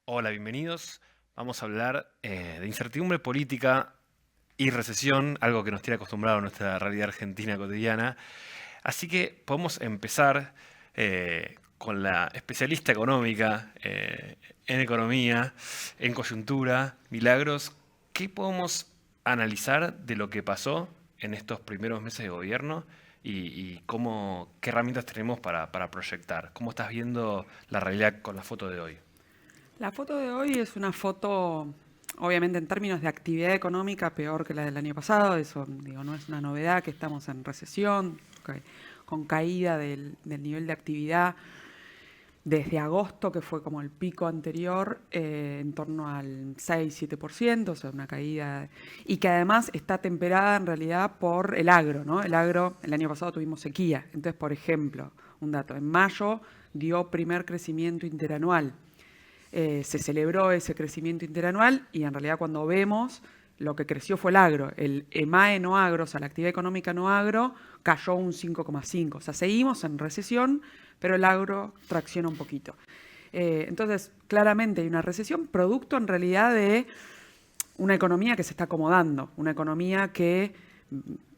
Hola, bienvenidos. Vamos a hablar de incertidumbre política y recesión, algo que nos tiene acostumbrado a nuestra realidad argentina cotidiana. Así que podemos empezar con la especialista económica en economía, en coyuntura, Milagros. ¿Qué podemos analizar de lo que pasó en estos primeros meses de gobierno y qué herramientas tenemos para proyectar? ¿Cómo estás viendo la realidad con la foto de hoy? La foto de hoy es una foto, obviamente en términos de actividad económica, peor que la del año pasado. Eso, digo, no es una novedad que estamos en recesión, con caída del nivel de actividad desde agosto, que fue como el pico anterior, en torno al 6-7%, o sea, una caída, y que además está temperada en realidad por el agro, ¿no? El agro, el año pasado tuvimos sequía. Entonces, por ejemplo, un dato, en mayo dio primer crecimiento interanual. Se celebró ese crecimiento interanual y en realidad cuando vemos lo que creció fue el agro. El EMAE no agro, o sea, la actividad económica no agro, cayó un 5,5. O sea, seguimos en recesión, pero el agro tracciona un poquito. Entonces, claramente hay una recesión producto en realidad de una economía que se está acomodando, una economía que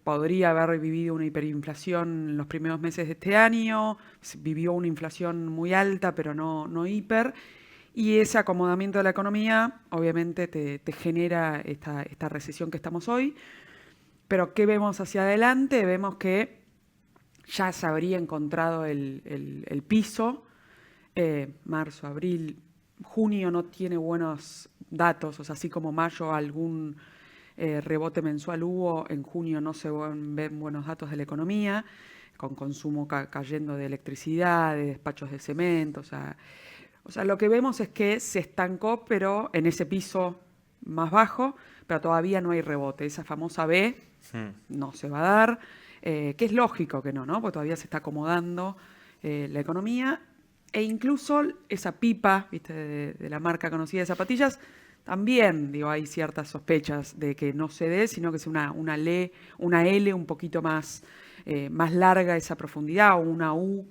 podría haber vivido una hiperinflación en los primeros meses de este año, vivió una inflación muy alta, pero no hiper, y ese acomodamiento de la economía obviamente te genera esta recesión que estamos hoy. Pero ¿qué vemos hacia adelante? Vemos que ya se habría encontrado el piso. Marzo, abril, junio no tiene buenos datos, o sea, así como mayo algún rebote mensual hubo, en junio no se ven buenos datos de la economía, con consumo cayendo de electricidad, de despachos de cemento, o sea, lo que vemos es que se estancó, pero en ese piso más bajo, pero todavía no hay rebote. Esa famosa B Hmm. no se va a dar, que es lógico que no, ¿no? Porque todavía se está acomodando la economía. E incluso esa pipa, ¿viste? De la marca conocida de zapatillas, también, digo, hay ciertas sospechas de que no se dé, sino que sea una L un poquito más larga esa profundidad, o una U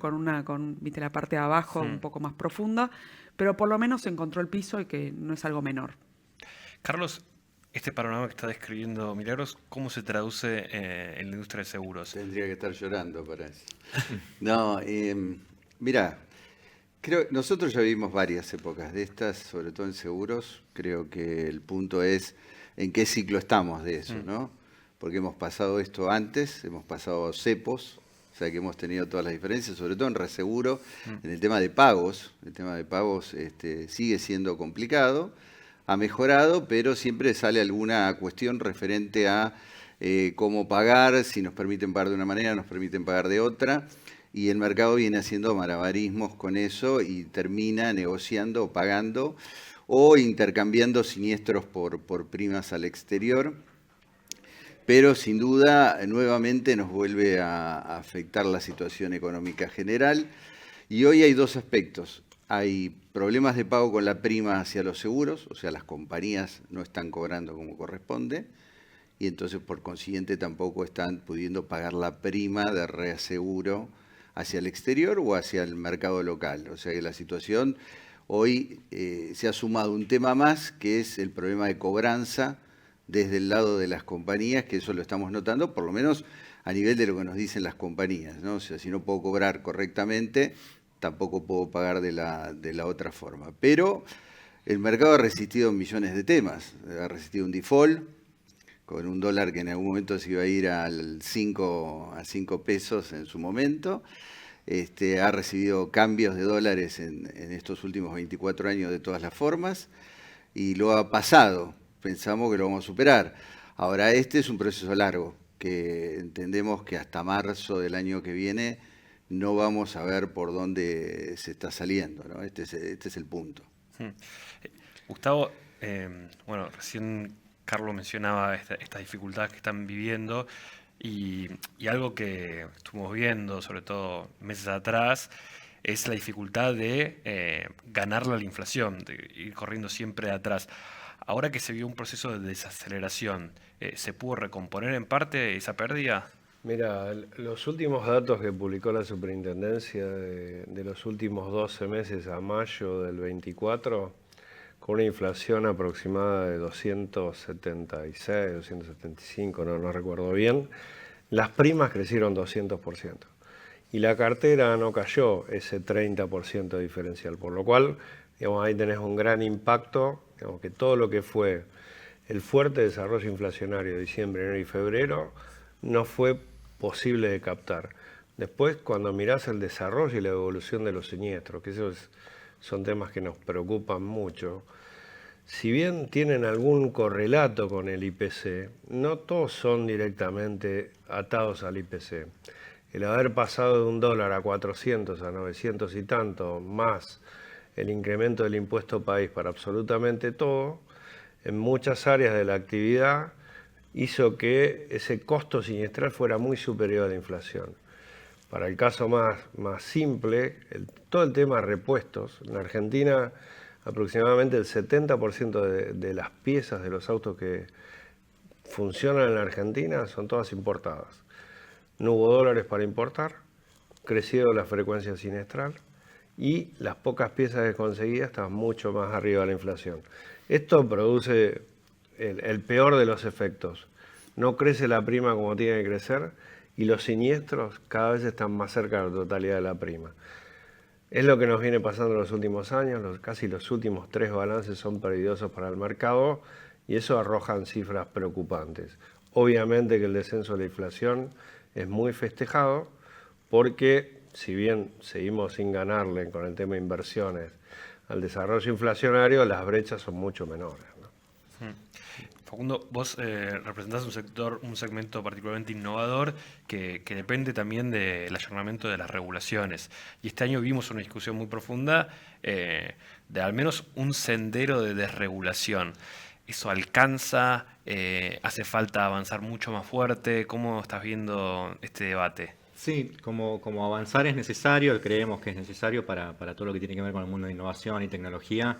viste, la parte de abajo un Hmm. poco más profunda, pero por lo menos se encontró el piso y que no es algo menor. Carlos, este panorama que está describiendo Milagros, ¿cómo se traduce en la industria de seguros? Tendría que estar llorando para eso. No, mira, nosotros ya vimos varias épocas de estas, sobre todo en seguros. Creo que el punto es en qué ciclo estamos de eso, Mm, ¿no? Porque hemos pasado esto antes, hemos pasado cepos, o sea que hemos tenido todas las diferencias, sobre todo en reseguro, mm. en el tema de pagos. El tema de pagos sigue siendo complicado, ha mejorado, pero siempre sale alguna cuestión referente a cómo pagar, si nos permiten pagar de una manera, nos permiten pagar de otra, y el mercado viene haciendo malabarismos con eso y termina negociando o pagando o intercambiando siniestros por primas al exterior, pero sin duda nuevamente nos vuelve a afectar la situación económica general. Y hoy hay dos aspectos. Hay problemas de pago con la prima hacia los seguros, o sea, las compañías no están cobrando como corresponde, y entonces por consiguiente tampoco están pudiendo pagar la prima de reaseguro hacia el exterior o hacia el mercado local. O sea que la situación hoy se ha sumado un tema más, que es el problema de cobranza desde el lado de las compañías, que eso lo estamos notando, por lo menos a nivel de lo que nos dicen las compañías, ¿no? O sea, si no puedo cobrar correctamente, tampoco puedo pagar de la otra forma. Pero el mercado ha resistido millones de temas, ha resistido un default, con un dólar que en algún momento se iba a ir a 5 pesos en su momento. Ha recibido cambios de dólares en estos últimos 24 años de todas las formas y lo ha pasado. Pensamos que lo vamos a superar. Ahora, este es un proceso largo, que entendemos que hasta marzo del año que viene no vamos a ver por dónde se está saliendo, ¿no? Este es el punto. Mm. Gustavo, bueno, recién Carlos mencionaba estas dificultades que están viviendo y algo que estuvimos viendo, sobre todo meses atrás, es la dificultad de ganarle a la inflación, de ir corriendo siempre de atrás. Ahora que se vio un proceso de desaceleración, ¿se pudo recomponer en parte esa pérdida? Mira, los últimos datos que publicó la superintendencia de los últimos 12 meses a mayo del 24 con una inflación aproximada de 276, 275, no recuerdo bien. Las primas crecieron 200%. Y la cartera no cayó ese 30% diferencial, por lo cual, digamos, ahí tenés un gran impacto, digamos, que todo lo que fue el fuerte desarrollo inflacionario de diciembre, enero y febrero no fue posible de captar. Después, cuando mirás el desarrollo y la evolución de los siniestros, que esos son temas que nos preocupan mucho, si bien tienen algún correlato con el IPC, no todos son directamente atados al IPC. El haber pasado de $1 a 400, a 900 y tanto, más el incremento del impuesto país para absolutamente todo, en muchas áreas de la actividad hizo que ese costo siniestral fuera muy superior a la inflación. Para el caso más simple, todo el tema de repuestos. En Argentina, aproximadamente el 70% de las piezas de los autos que funcionan en la Argentina son todas importadas. No hubo dólares para importar, creció la frecuencia sinestral y las pocas piezas que conseguía estaban mucho más arriba de la inflación. Esto produce el peor de los efectos. No crece la prima como tiene que crecer y los siniestros cada vez están más cerca de la totalidad de la prima. Es lo que nos viene pasando en los últimos años, casi los últimos 3 balances son peligrosos para el mercado y eso arrojan cifras preocupantes. Obviamente que el descenso de la inflación es muy festejado porque si bien seguimos sin ganarle con el tema de inversiones al desarrollo inflacionario, las brechas son mucho menores, ¿no? Facundo, vos representás un segmento particularmente innovador que depende también del ayornamiento de las regulaciones. Y este año vimos una discusión muy profunda de al menos un sendero de desregulación. ¿Eso alcanza? ¿Hace falta avanzar mucho más fuerte? ¿Cómo estás viendo este debate? Sí, como avanzar es necesario, creemos que es necesario para todo lo que tiene que ver con el mundo de innovación y tecnología.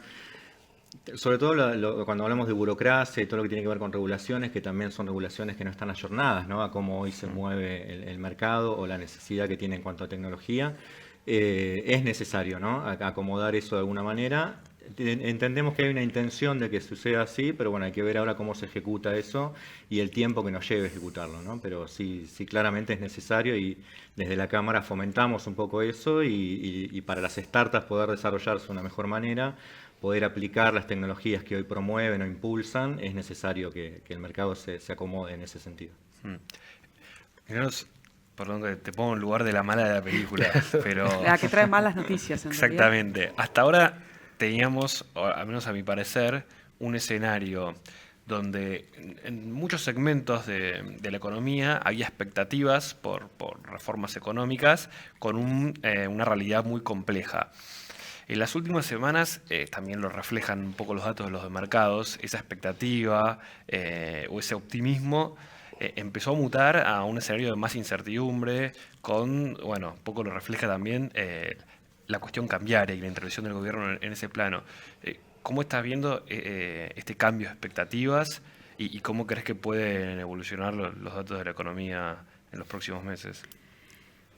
Sobre todo cuando hablamos de burocracia y todo lo que tiene que ver con regulaciones, que también son regulaciones que no están ayornadas, ¿no?, a cómo hoy se mueve el mercado o la necesidad que tiene en cuanto a tecnología, es necesario, ¿no?, acomodar eso de alguna manera. Entendemos que hay una intención de que suceda así, pero bueno, hay que ver ahora cómo se ejecuta eso y el tiempo que nos lleve a ejecutarlo, ¿no? Pero sí claramente es necesario y desde la Cámara fomentamos un poco eso y para las startups poder desarrollarse de una mejor manera, poder aplicar las tecnologías que hoy promueven o impulsan, es necesario que el mercado se acomode en ese sentido. Perdón que te pongo en lugar de la mala de la película, pero... La que trae malas noticias, en Exactamente. realidad. Hasta ahora teníamos, al menos a mi parecer, un escenario donde en muchos segmentos de la economía había expectativas por reformas económicas con una realidad muy compleja. En las últimas semanas también lo reflejan un poco los datos de los mercados, esa expectativa o ese optimismo empezó a mutar a un escenario de más incertidumbre, un poco lo refleja también la cuestión cambiaria y la intervención del gobierno en ese plano. ¿Cómo estás viendo este cambio de expectativas y cómo crees que pueden evolucionar los datos de la economía en los próximos meses?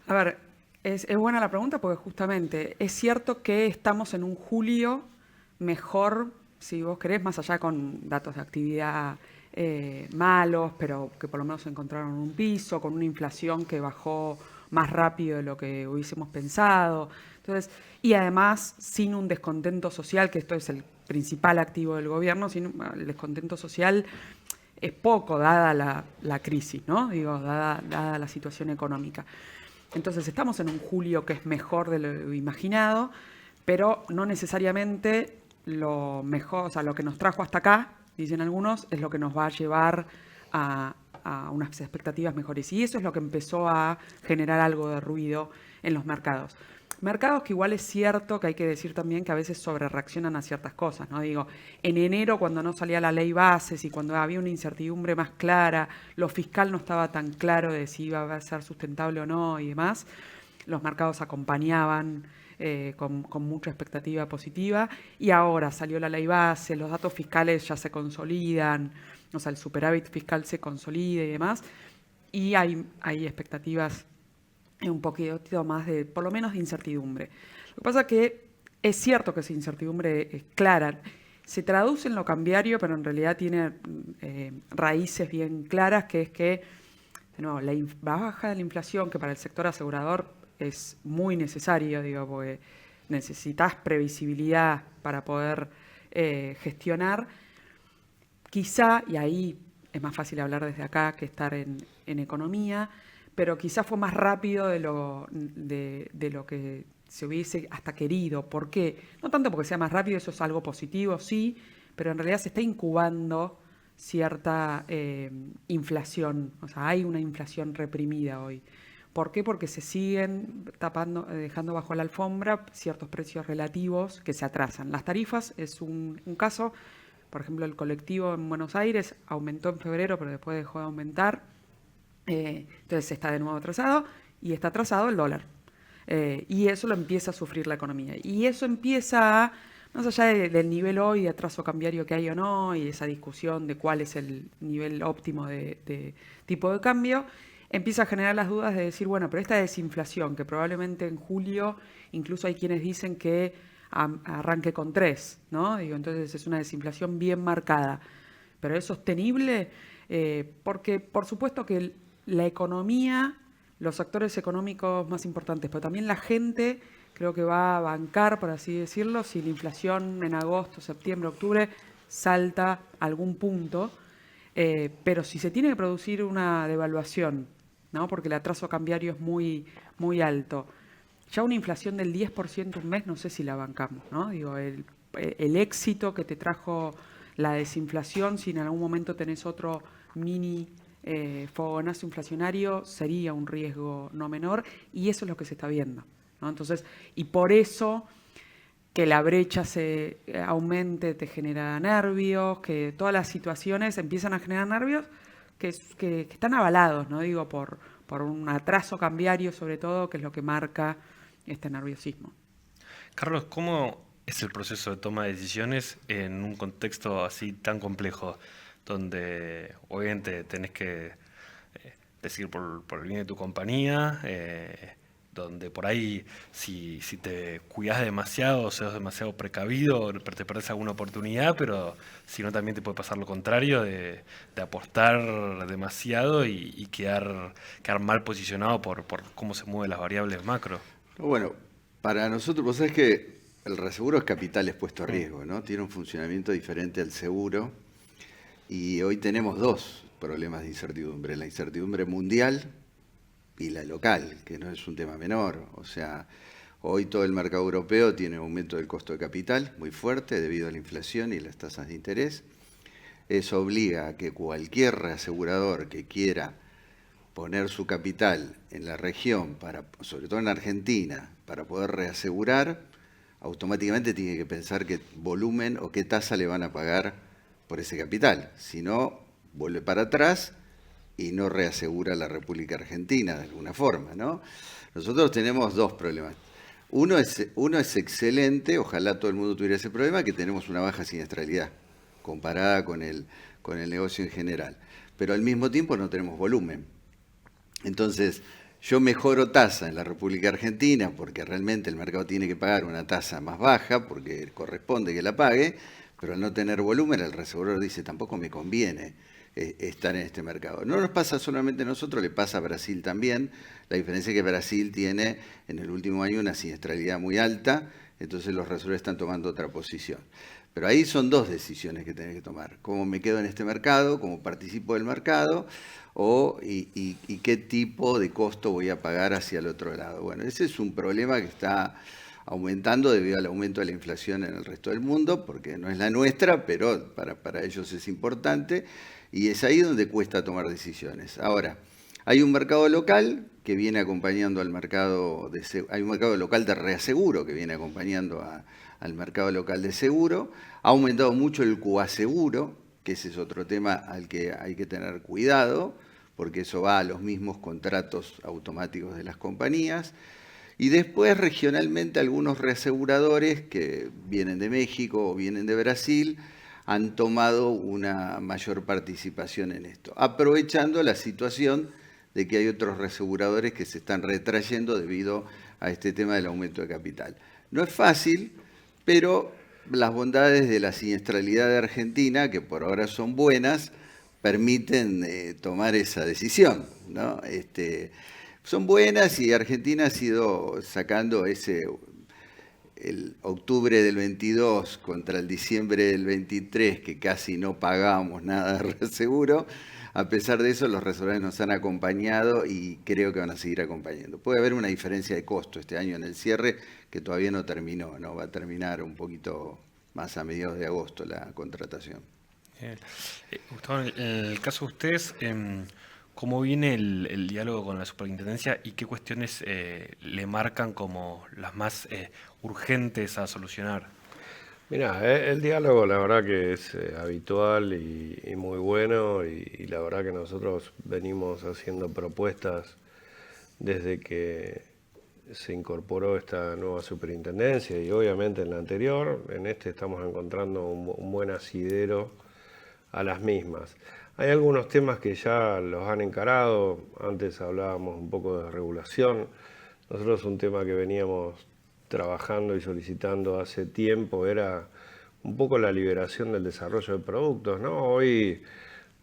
A ver, es buena la pregunta porque justamente es cierto que estamos en un julio mejor, si vos querés, más allá con datos de actividad malos, pero que por lo menos encontraron un piso, con una inflación que bajó más rápido de lo que hubiésemos pensado. Entonces, y además sin un descontento social, que esto es el principal activo del gobierno, el descontento social es poco dada la crisis, ¿no? Digo, dada la situación económica. Entonces estamos en un julio que es mejor de lo imaginado, pero no necesariamente lo mejor, o sea, lo que nos trajo hasta acá, dicen algunos, es lo que nos va a llevar a unas expectativas mejores. Y eso es lo que empezó a generar algo de ruido en los mercados. Mercados que igual es cierto que hay que decir también que a veces sobrereaccionan a ciertas cosas, ¿no? Digo, en enero cuando no salía la ley bases y cuando había una incertidumbre más clara, lo fiscal no estaba tan claro de si iba a ser sustentable o no y demás, los mercados acompañaban con mucha expectativa positiva y ahora salió la ley base, los datos fiscales ya se consolidan, o sea, el superávit fiscal se consolida y demás, y hay expectativas un poquito más de, por lo menos, de incertidumbre. Lo que pasa es que es cierto que esa incertidumbre es clara. se traduce en lo cambiario, pero en realidad tiene raíces bien claras, que es que, de nuevo, la baja de la inflación, que para el sector asegurador es muy necesario, digo, porque necesitas previsibilidad para poder gestionar. Quizá, y ahí es más fácil hablar desde acá que estar en economía, pero quizá fue más rápido de lo que se hubiese hasta querido. ¿Por qué? No tanto porque sea más rápido, eso es algo positivo, sí, pero en realidad se está incubando cierta inflación. O sea, hay una inflación reprimida hoy. ¿Por qué? Porque se siguen dejando bajo la alfombra ciertos precios relativos que se atrasan. Las tarifas es un caso. Por ejemplo, el colectivo en Buenos Aires aumentó en febrero, pero después dejó de aumentar. Entonces está de nuevo atrasado y está atrasado el dólar. Y eso lo empieza a sufrir la economía. Y eso empieza, más allá del nivel hoy de atraso cambiario que hay o no, y esa discusión de cuál es el nivel óptimo de tipo de cambio, empieza a generar las dudas de decir, bueno, pero esta desinflación, que probablemente en julio, incluso hay quienes dicen que arranque con 3, ¿no? Digo, entonces es una desinflación bien marcada. Pero ¿es sostenible? Porque por supuesto que la economía, los actores económicos más importantes, pero también la gente creo que va a bancar, por así decirlo, si la inflación en agosto, septiembre, octubre salta a algún punto. Pero si se tiene que producir una devaluación, ¿no? Porque el atraso cambiario es muy, muy alto, ya una inflación del 10% un mes no sé si la bancamos, ¿no? Digo, el éxito que te trajo la desinflación, si en algún momento tenés otro mini fogonazo inflacionario, sería un riesgo no menor, y eso es lo que se está viendo, ¿no? Entonces, y por eso que la brecha se aumente te genera nervios, que todas las situaciones empiezan a generar nervios que están avalados, ¿no? Digo, por un atraso cambiario sobre todo, que es lo que marca este nerviosismo. Carlos, ¿cómo es el proceso de toma de decisiones en un contexto así tan complejo, donde obviamente tenés que decidir por el bien de tu compañía, donde por ahí si te cuidás demasiado, sos demasiado precavido, te perdés alguna oportunidad, pero si no también te puede pasar lo contrario, de apostar demasiado y quedar mal posicionado por cómo se mueven las variables macro? Bueno, para nosotros, vos sabés que el reaseguro es capital expuesto a riesgo, ¿no? Tiene un funcionamiento diferente al seguro y hoy tenemos dos problemas de incertidumbre. La incertidumbre mundial y la local, que no es un tema menor. O sea, hoy todo el mercado europeo tiene un aumento del costo de capital muy fuerte debido a la inflación y las tasas de interés. Eso obliga a que cualquier reasegurador que quiera poner su capital en la región, sobre todo en Argentina, para poder reasegurar, automáticamente tiene que pensar qué volumen o qué tasa le van a pagar por ese capital. Si no, vuelve para atrás y no reasegura la República Argentina de alguna forma, ¿no? Nosotros tenemos dos problemas. Uno es excelente, ojalá todo el mundo tuviera ese problema, que tenemos una baja siniestralidad comparada con el negocio en general. Pero al mismo tiempo no tenemos volumen. Entonces, yo mejoro tasa en la República Argentina porque realmente el mercado tiene que pagar una tasa más baja porque corresponde que la pague, pero al no tener volumen el reasegurador dice tampoco me conviene estar en este mercado. No nos pasa solamente a nosotros, le pasa a Brasil también. La diferencia es que Brasil tiene en el último año una siniestralidad muy alta, entonces los reaseguradores están tomando otra posición. Pero ahí son dos decisiones que tenés que tomar. ¿Cómo me quedo en este mercado? ¿Cómo participo del mercado? Y qué tipo de costo voy a pagar hacia el otro lado. Bueno, ese es un problema que está aumentando debido al aumento de la inflación en el resto del mundo, porque no es la nuestra, pero para ellos es importante, y es ahí donde cuesta tomar decisiones. Ahora, hay un mercado local que viene acompañando al mercado hay un mercado local de reaseguro que viene acompañando al mercado local de seguro. Ha aumentado mucho el coaseguro, que ese es otro tema al que hay que tener cuidado, porque eso va a los mismos contratos automáticos de las compañías. Y después regionalmente algunos reaseguradores que vienen de México o vienen de Brasil han tomado una mayor participación en esto, aprovechando la situación de que hay otros reaseguradores que se están retrayendo debido a este tema del aumento de capital. No es fácil, pero las bondades de la siniestralidad de Argentina, que por ahora son buenas, permiten tomar esa decisión, ¿no? Son buenas y Argentina ha sido sacando el octubre del 22 contra el diciembre del 23, que casi no pagábamos nada de reaseguro. A pesar de eso, los reservorios nos han acompañado y creo que van a seguir acompañando. Puede haber una diferencia de costo este año en el cierre que todavía no terminó, ¿no? Va a terminar un poquito más a mediados de agosto la contratación. Gustavo, en el caso de ustedes, ¿cómo viene el diálogo con la superintendencia y qué cuestiones le marcan como las más urgentes a solucionar? Mirá, el diálogo la verdad que es habitual y muy bueno y la verdad que nosotros venimos haciendo propuestas desde que se incorporó esta nueva superintendencia y obviamente en la anterior, en estamos encontrando un buen asidero a las mismas. Hay algunos temas que ya los han encarado, antes hablábamos un poco de regulación, nosotros un tema que veníamos trabajando y solicitando hace tiempo era un poco la liberación del desarrollo de productos, ¿no? Hoy,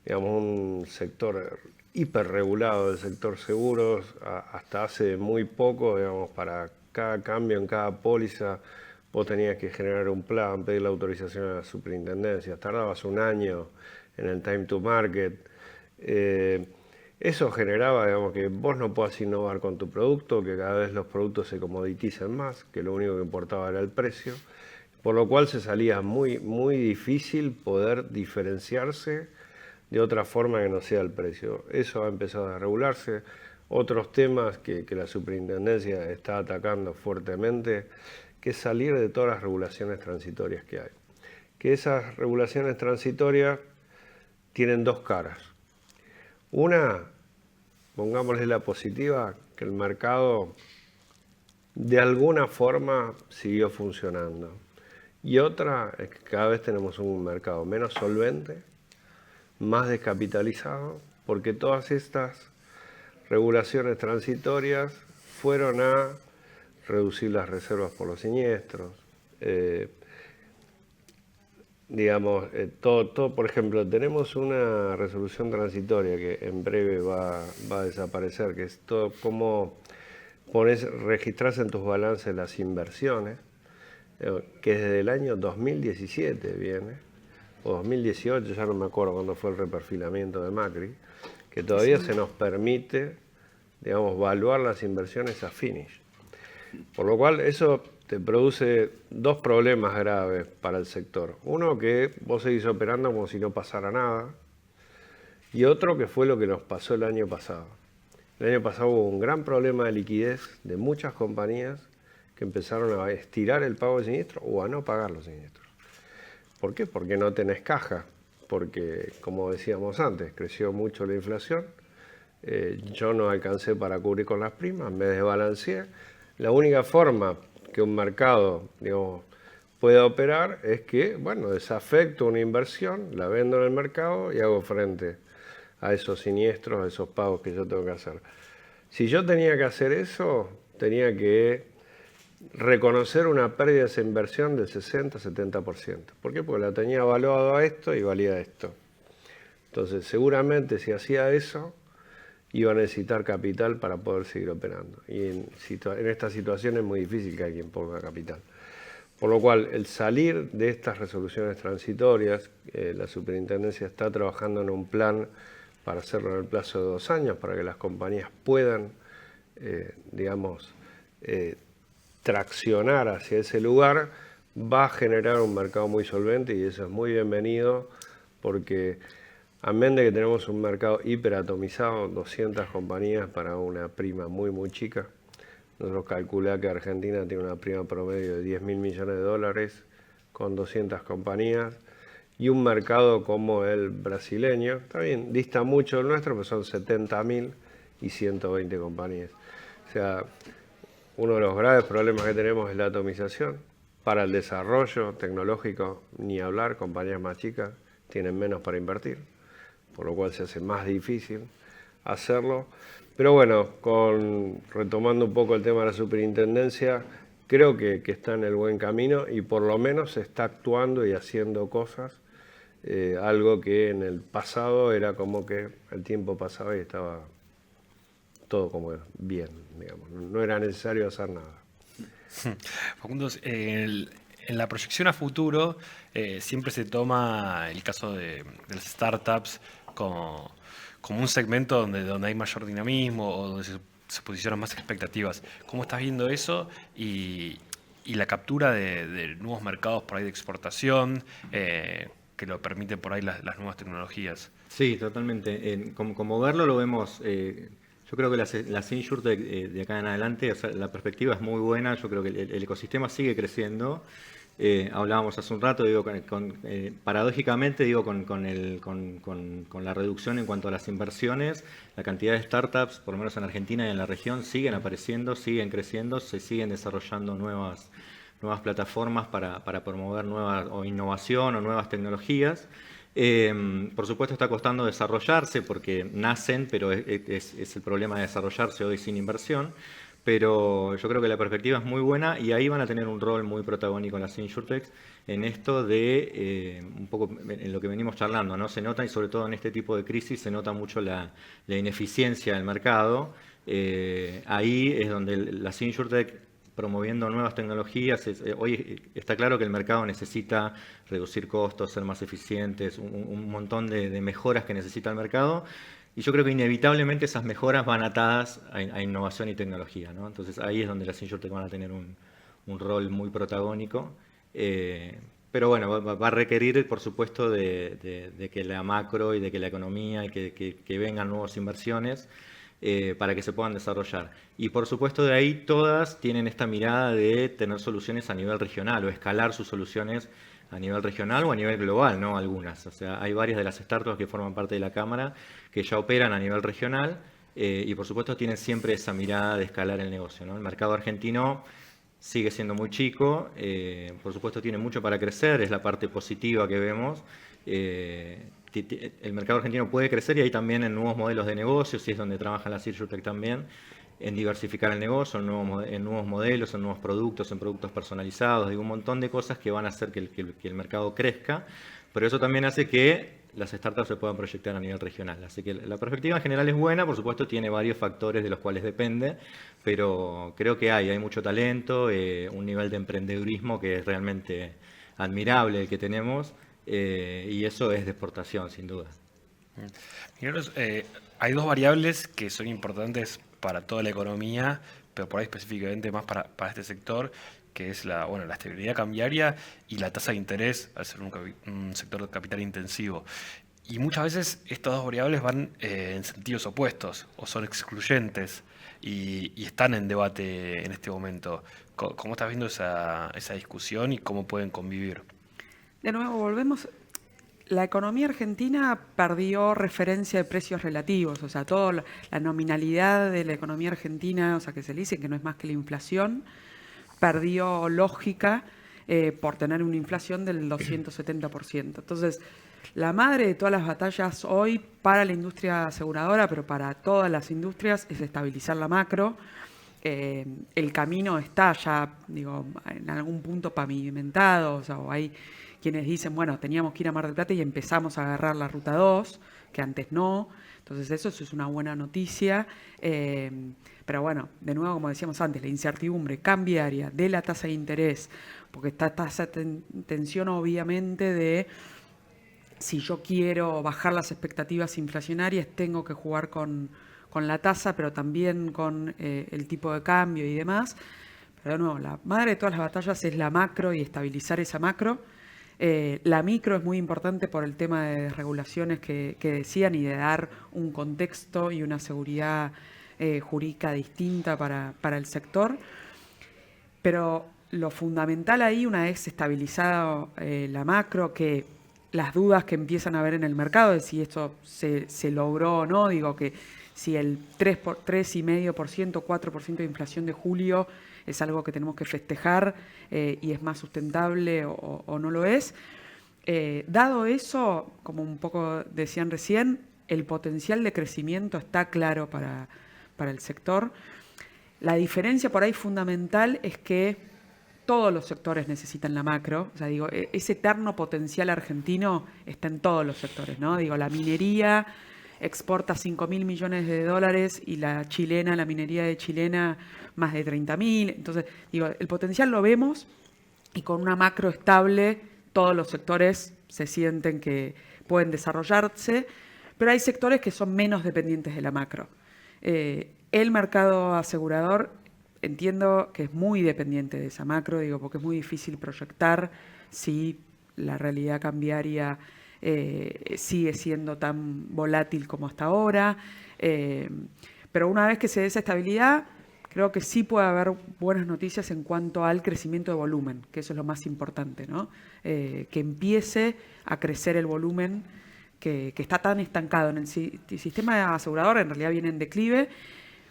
digamos, un sector hiperregulado del sector seguros, hasta hace muy poco, digamos, para cada cambio en cada póliza, vos tenías que generar un plan, pedir la autorización a la superintendencia, tardabas un año en el time to market. Eso generaba, digamos, que vos no puedas innovar con tu producto, que cada vez los productos se comoditicen más, que lo único que importaba era el precio, por lo cual se salía muy difícil poder diferenciarse de otra forma que no sea el precio. Eso ha empezado a regularse. Otros temas que la superintendencia está atacando fuertemente, que es salir de todas las regulaciones transitorias que hay. Que esas regulaciones transitorias tienen dos caras. Una, pongámosle la positiva, que el mercado de alguna forma siguió funcionando. Y otra es que cada vez tenemos un mercado menos solvente, más descapitalizado, porque todas estas regulaciones transitorias fueron a reducir las reservas por los siniestros. Por ejemplo, tenemos una resolución transitoria que en breve va a desaparecer, que es todo cómo registrás en tus balances las inversiones, que desde el año 2017 viene, o 2018, ya no me acuerdo cuándo fue el reperfilamiento de Macri, que todavía se nos permite, digamos, evaluar las inversiones a finish. Por lo cual eso te produce dos problemas graves para el sector. Uno, que vos seguís operando como si no pasara nada, y otro que fue lo que nos pasó el año pasado. El año pasado hubo un gran problema de liquidez de muchas compañías que empezaron a estirar el pago de siniestros o a no pagar los siniestros. ¿Por qué? Porque no tenés caja, porque, como decíamos antes, creció mucho la inflación, yo no alcancé para cubrir con las primas, me desbalanceé. La única forma que un mercado, digamos, pueda operar es que, bueno, desafecto una inversión, la vendo en el mercado y hago frente a esos siniestros, a esos pagos que yo tengo que hacer. Si yo tenía que hacer eso, tenía que reconocer una pérdida de esa inversión del 60-70%. ¿Por qué? Porque la tenía evaluado a esto y valía esto. Entonces, seguramente si hacía eso, iba a necesitar capital para poder seguir operando. Y en esta situación es muy difícil que alguien ponga capital. Por lo cual, el salir de estas resoluciones transitorias, la superintendencia está trabajando en un plan para hacerlo en el plazo de 2 años, para que las compañías puedan, traccionar hacia ese lugar, va a generar un mercado muy solvente y eso es muy bienvenido porque amén de que tenemos un mercado hiperatomizado, 200 compañías para una prima muy chica. Nosotros calculamos que Argentina tiene una prima promedio de 10.000 millones de dólares con 200 compañías y un mercado como el brasileño, está bien, dista mucho del nuestro, pero son 70.000 y 120 compañías. O sea, uno de los graves problemas que tenemos es la atomización. Para el desarrollo tecnológico, ni hablar, compañías más chicas tienen menos para invertir, por lo cual se hace más difícil hacerlo. Pero bueno, retomando un poco el tema de la superintendencia, creo que está en el buen camino y por lo menos está actuando y haciendo cosas, algo que en el pasado era como que el tiempo pasaba y estaba todo como bien, digamos. No era necesario hacer nada. Facundo, en la proyección a futuro siempre se toma el caso de las startups como un segmento donde hay mayor dinamismo o donde se posicionan más expectativas. ¿Cómo estás viendo eso y la captura de nuevos mercados por ahí de exportación que lo permiten por ahí las nuevas tecnologías? Sí, totalmente. Como verlo, lo vemos. Yo creo que las InsurTech de acá en adelante, o sea, la perspectiva es muy buena. Yo creo que el ecosistema sigue creciendo. Hablábamos hace un rato, digo, paradójicamente, digo, con la reducción en cuanto a las inversiones, la cantidad de startups, por lo menos en Argentina y en la región, siguen apareciendo, siguen creciendo, se siguen desarrollando nuevas plataformas para promover innovación o nuevas tecnologías. Por supuesto está costando desarrollarse porque nacen, pero es el problema de desarrollarse hoy sin inversión. Pero yo creo que la perspectiva es muy buena y ahí van a tener un rol muy protagónico las InsurTechs en esto de, un poco en lo que venimos charlando, ¿no? Se nota, y sobre todo en este tipo de crisis, se nota mucho la ineficiencia del mercado. Ahí es donde las InsurTech, promoviendo nuevas tecnologías, hoy está claro que el mercado necesita reducir costos, ser más eficientes, un montón de mejoras que necesita el mercado. Y yo creo que inevitablemente esas mejoras van atadas a innovación y tecnología, ¿no? Entonces ahí es donde las InsurTech van a tener un rol muy protagónico. Pero bueno, va a requerir, por supuesto, de que la macro y de que la economía y que vengan nuevas inversiones para que se puedan desarrollar. Y por supuesto de ahí todas tienen esta mirada de tener soluciones a nivel regional o escalar sus soluciones a nivel regional o a nivel global, ¿no? Algunas. O sea, hay varias de las startups que forman parte de la Cámara que ya operan a nivel regional y por supuesto tienen siempre esa mirada de escalar el negocio, ¿no? El mercado argentino sigue siendo muy chico, por supuesto tiene mucho para crecer, es la parte positiva que vemos. El mercado argentino puede crecer y hay también en nuevos modelos de negocios, y es donde trabajan las InsurTech también, en diversificar el negocio, en nuevos modelos, en nuevos productos, en productos personalizados, digo, un montón de cosas que van a hacer que el mercado crezca, pero eso también hace que las startups se puedan proyectar a nivel regional. Así que la perspectiva en general es buena, por supuesto tiene varios factores de los cuales depende, pero creo que hay mucho talento, un nivel de emprendedurismo que es realmente admirable el que tenemos, y eso es de exportación, sin duda. Miguel, hay dos variables que son importantes para toda la economía, pero por ahí específicamente más para este sector, que es la estabilidad cambiaria y la tasa de interés, al ser un sector de capital intensivo. Y muchas veces estas dos variables van en sentidos opuestos o son excluyentes y están en debate en este momento. ¿Cómo estás viendo esa discusión y cómo pueden convivir? De nuevo, volvemos. La economía argentina perdió referencia de precios relativos, o sea, toda la nominalidad de la economía argentina, o sea, que se le dice que no es más que la inflación, perdió lógica por tener una inflación del 270%. Entonces, la madre de todas las batallas hoy para la industria aseguradora, pero para todas las industrias, es estabilizar la macro. El camino está ya, digo, en algún punto pavimentado, o sea, o hay quienes dicen, bueno, teníamos que ir a Mar del Plata y empezamos a agarrar la Ruta 2, que antes no. Entonces eso es una buena noticia. Pero bueno, de nuevo, como decíamos antes, la incertidumbre cambiaria de la tasa de interés, porque está esa tensión obviamente de si yo quiero bajar las expectativas inflacionarias, tengo que jugar con la tasa, pero también con el tipo de cambio y demás. Pero de nuevo, la madre de todas las batallas es la macro y estabilizar esa macro. La micro es muy importante por el tema de regulaciones que decían y de dar un contexto y una seguridad jurídica distinta para el sector. Pero lo fundamental ahí, una vez estabilizada la macro, que las dudas que empiezan a haber en el mercado de si esto se logró o no, digo que si el 3,5%, 4% de inflación de julio es algo que tenemos que festejar y es más sustentable o no lo es. Dado eso, como un poco decían recién, el potencial de crecimiento está claro para el sector. La diferencia por ahí fundamental es que todos los sectores necesitan la macro. O sea, digo, ese eterno potencial argentino está en todos los sectores, ¿no? Digo, la minería exporta 5.000 millones de dólares y la minería de chilena, más de 30.000. Entonces, digo, el potencial lo vemos y con una macro estable todos los sectores se sienten que pueden desarrollarse, pero hay sectores que son menos dependientes de la macro. El mercado asegurador entiendo que es muy dependiente de esa macro, digo, porque es muy difícil proyectar si la realidad cambiaria sigue siendo tan volátil como hasta ahora. Pero una vez que se dé esa estabilidad, creo que sí puede haber buenas noticias en cuanto al crecimiento de volumen, que eso es lo más importante, ¿no? Que empiece a crecer el volumen que está tan estancado en el sistema asegurador, en realidad viene en declive,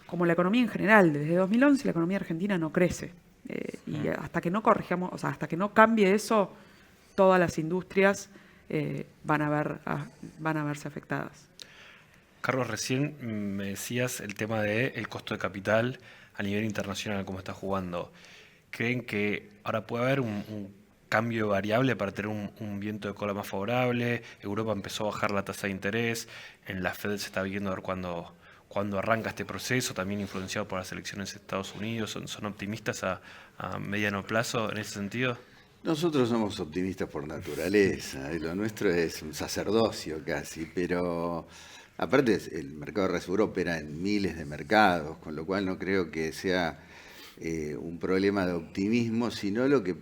como la economía en general. Desde 2011 la economía argentina no crece. Y hasta que no corrijamos, o sea, hasta que no cambie eso, todas las industrias van a verse afectadas. Carlos, recién me decías el tema del costo de capital a nivel internacional, cómo está jugando. ¿Creen que ahora puede haber un cambio variable para tener un viento de cola más favorable? Europa empezó a bajar la tasa de interés, en la Fed se está viendo a ver cuándo arranca este proceso, también influenciado por las elecciones de Estados Unidos. ¿Son optimistas a mediano plazo en ese sentido? Nosotros somos optimistas por naturaleza, lo nuestro es un sacerdocio casi, pero aparte el mercado de reaseguro opera en miles de mercados, con lo cual no creo que sea un problema de optimismo, sino lo que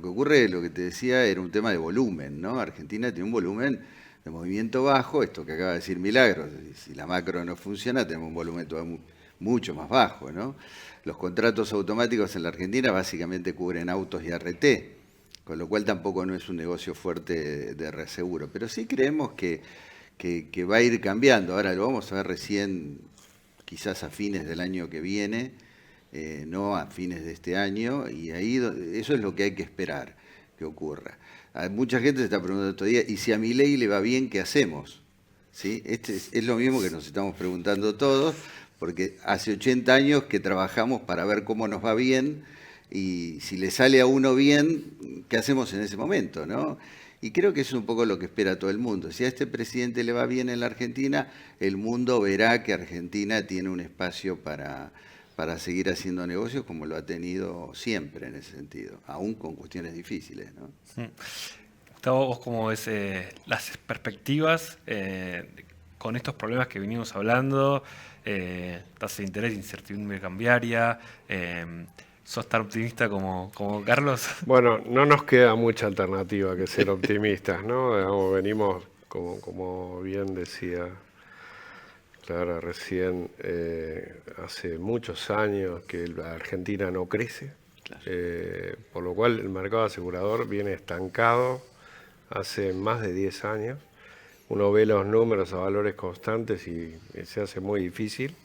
ocurre, lo que te decía, era un tema de volumen, ¿no? Argentina tiene un volumen de movimiento bajo, esto que acaba de decir Milagros, si la macro no funciona tenemos un volumen todavía mucho más bajo, ¿no? Los contratos automáticos en la Argentina básicamente cubren autos y ART, con lo cual tampoco no es un negocio fuerte de reaseguro, pero sí creemos que va a ir cambiando. Ahora lo vamos a ver recién, quizás a fines del año que viene, no a fines de este año, y ahí eso es lo que hay que esperar que ocurra. Mucha gente se está preguntando estos días, ¿y si a Milei le va bien, qué hacemos? ¿Sí? Es lo mismo que nos estamos preguntando todos, porque hace 80 años que trabajamos para ver cómo nos va bien, y si le sale a uno bien, ¿qué hacemos en ese momento, no? Y creo que eso es un poco lo que espera todo el mundo. Si a este presidente le va bien en la Argentina, el mundo verá que Argentina tiene un espacio para seguir haciendo negocios como lo ha tenido siempre en ese sentido, aún con cuestiones difíciles, ¿no? Gustavo, ¿vos cómo ves las perspectivas con estos problemas que venimos hablando? Tasa de interés, incertidumbre cambiaria. ¿Sos tan optimista como Carlos? Bueno, no nos queda mucha alternativa que ser optimistas, ¿no? Digamos, venimos, como bien decía Clara recién, hace muchos años que la Argentina no crece, claro. Por lo cual el mercado asegurador viene estancado hace más de 10 años. Uno ve los números a valores constantes y se hace muy difícil.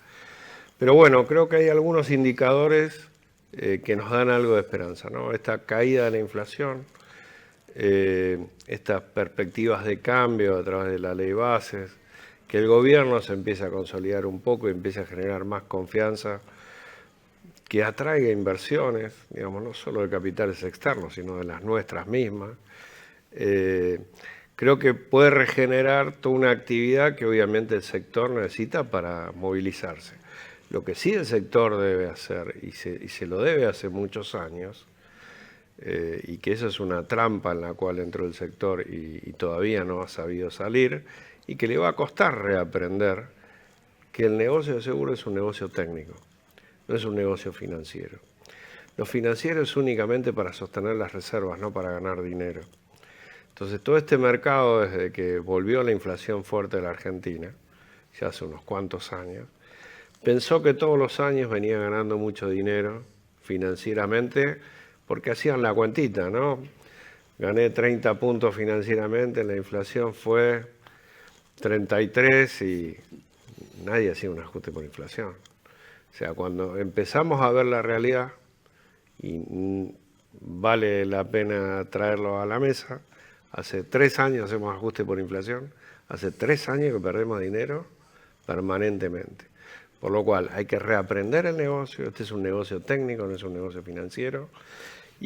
Pero bueno, creo que hay algunos indicadores que nos dan algo de esperanza, ¿no? Esta caída de la inflación, estas perspectivas de cambio a través de la ley bases, que el gobierno se empiece a consolidar un poco y empiece a generar más confianza, que atraiga inversiones, digamos, no solo de capitales externos, sino de las nuestras mismas. Creo que puede regenerar toda una actividad que obviamente el sector necesita para movilizarse. Lo que sí el sector debe hacer, y se lo debe hace muchos años, y que eso es una trampa en la cual entró el sector y todavía no ha sabido salir, y que le va a costar reaprender que el negocio de seguro es un negocio técnico, no es un negocio financiero. Lo financiero es únicamente para sostener las reservas, no para ganar dinero. Entonces todo este mercado, desde que volvió la inflación fuerte de la Argentina, ya hace unos cuantos años, pensó que todos los años venía ganando mucho dinero financieramente porque hacían la cuentita, ¿no? Gané 30 puntos financieramente, la inflación fue 33 y nadie hacía un ajuste por inflación. O sea, cuando empezamos a ver la realidad, y vale la pena traerlo a la mesa, hace 3 años hacemos ajuste por inflación, hace 3 años que perdemos dinero permanentemente. Por lo cual hay que reaprender el negocio, este es un negocio técnico, no es un negocio financiero,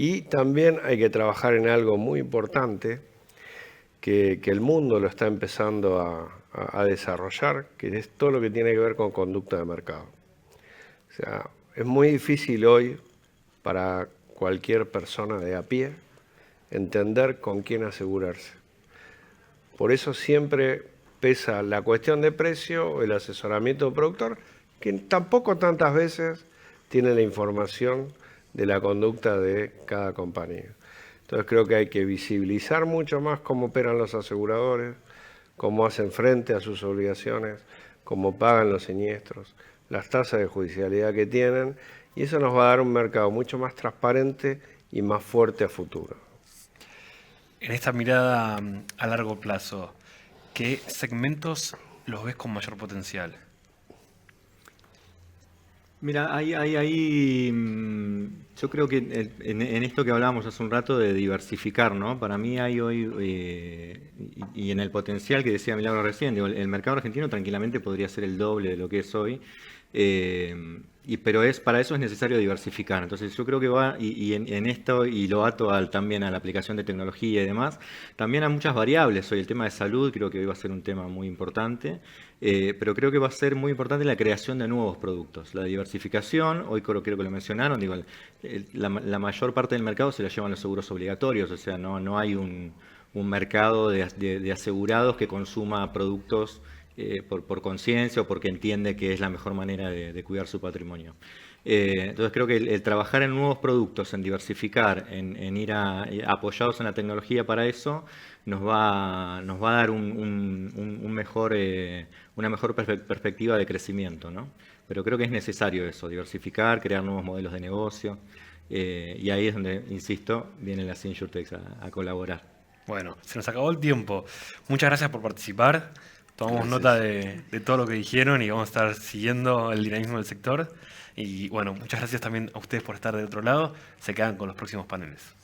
Y también hay que trabajar en algo muy importante que el mundo lo está empezando a desarrollar, que es todo lo que tiene que ver con conducta de mercado. O sea, es muy difícil hoy para cualquier persona de a pie entender con quién asegurarse. Por eso siempre pesa la cuestión de precio o el asesoramiento del productor, que tampoco tantas veces tiene la información de la conducta de cada compañía. Entonces creo que hay que visibilizar mucho más cómo operan los aseguradores, cómo hacen frente a sus obligaciones, cómo pagan los siniestros, las tasas de judicialidad que tienen, y eso nos va a dar un mercado mucho más transparente y más fuerte a futuro. En esta mirada a largo plazo, ¿qué segmentos los ves con mayor potencial? Mira, yo creo que en esto que hablábamos hace un rato de diversificar, ¿no? Para mí hay hoy, y en el potencial que decía Milagro recién, digo, el mercado argentino tranquilamente podría ser el doble de lo que es hoy, pero para eso es necesario diversificar. Entonces yo creo que va, y en esto, y lo ato también a la aplicación de tecnología y demás, también hay muchas variables. Hoy el tema de salud creo que hoy va a ser un tema muy importante, pero creo que va a ser muy importante la creación de nuevos productos. La diversificación, hoy creo que lo mencionaron, digo, la mayor parte del mercado se la llevan los seguros obligatorios, o sea, no hay un mercado de asegurados que consuma productos por conciencia o porque entiende que es la mejor manera de cuidar su patrimonio. Entonces creo que el trabajar en nuevos productos, en diversificar, en ir apoyados en la tecnología para eso, nos va a dar una mejor perspectiva de crecimiento, ¿no? Pero creo que es necesario eso, diversificar, crear nuevos modelos de negocio, y ahí es donde, insisto, vienen las InsurTechs a colaborar. Bueno, se nos acabó el tiempo. Muchas gracias por participar. Tomamos nota de todo lo que dijeron y vamos a estar siguiendo el dinamismo del sector. Y bueno, muchas gracias también a ustedes por estar de otro lado. Se quedan con los próximos paneles.